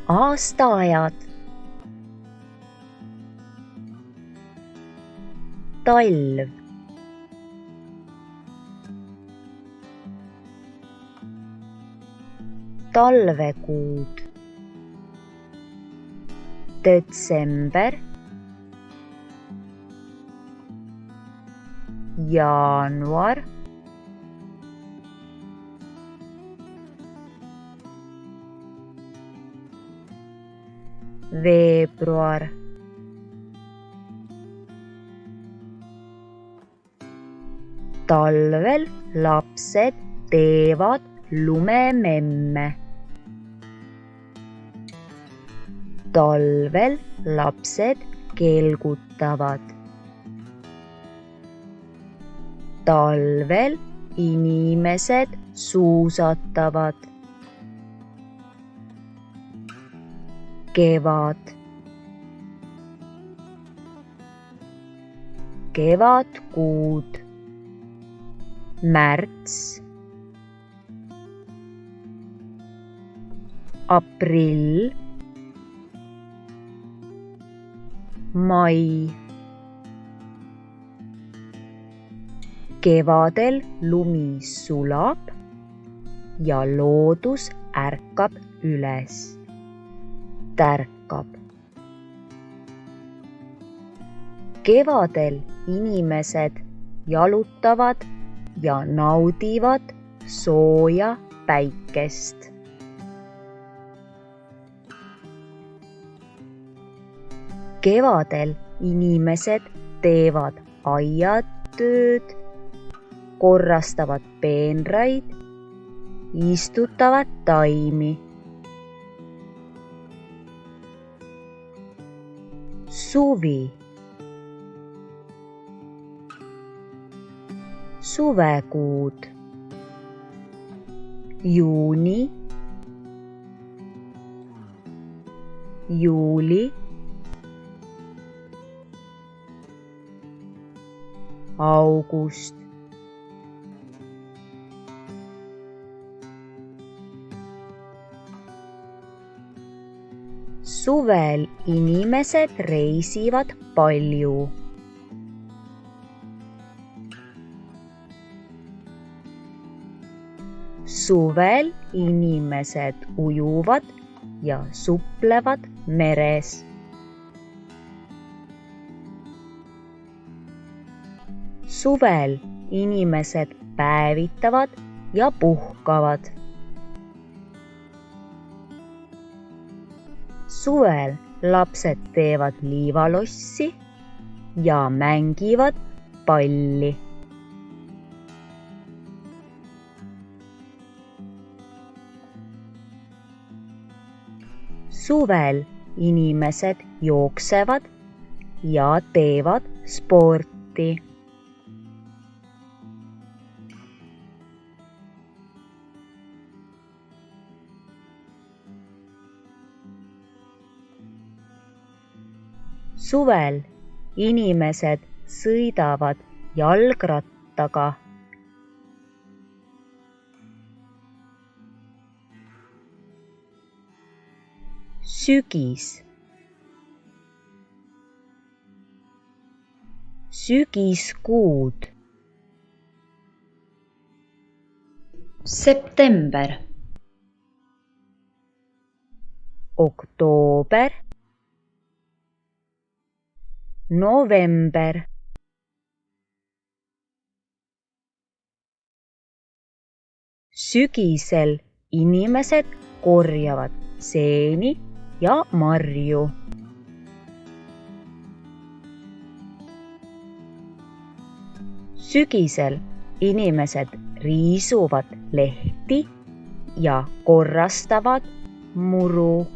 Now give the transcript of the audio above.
Aastaajad. Talv. Talvekuud. Detsember, jaanuar, veebruar, talvel lapsed teevad lumememme. Talvel lapsed kelgutavad. Talvel inimesed suusatavad. Kevad. Kevadkuud. Märts, aprill, mai. Kevadel lumi sulab ja loodus ärkab üles, tärkab. Kevadel inimesed jalutavad ja naudivad sooja päikest. Kevadel inimesed teevad aiatööd, korrastavad peenraid, istutavad taimi. Suvi. Suvekuud. Juuni, juuli, august. Suvel inimesed reisivad palju. Suvel inimesed ujuvad ja suplevad meres. Suvel inimesed päevitavad ja puhkavad. Suvel lapsed teevad liivalossi ja mängivad palli. Suvel inimesed jooksevad ja teevad sporti. Suvel inimesed sõidavad jalgrattaga. Sügis. Sügiskuud. September, oktoober, november. Sügisel inimesed korjavad seeni ja marju. Sügisel inimesed riisuvad lehti ja korrastavad muru.